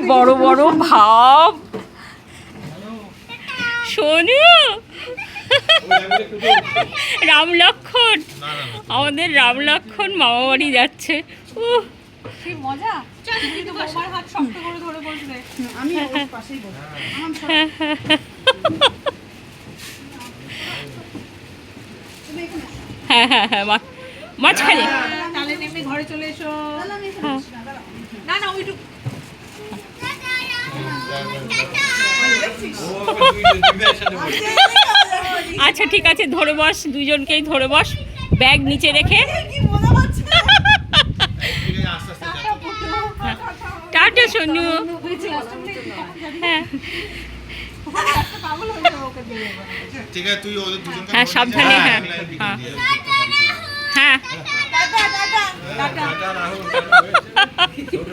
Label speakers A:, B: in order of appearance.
A: বড় বড় ভাব সোনু রাম লক্ষণ আমাদের রাম লক্ষণ মামা বাড়ি যাচ্ছে
B: কি মজা কিন্তু বৌমার হাত শক্ত করে ধরে বসবে আমি ওর পাশেই বসবো
A: হ্যাঁ হ্যাঁ হ্যাঁ মাঝখানে
B: তাহলে নেমে ঘরে চলে এসো না না ওইটুকু
A: আচ্ছা ঠিক আছে ধরে বস দুজনকেই ধরে বস ব্যাগ নিচে রেখে টাটা সোনু হ্যাঁ
C: ঠিক আছে তুই ওদের দুজনকে
A: হ্যাঁ সাবধানে হ্যাঁ হ্যাঁ হ্যাঁ
C: টাটা রাহুল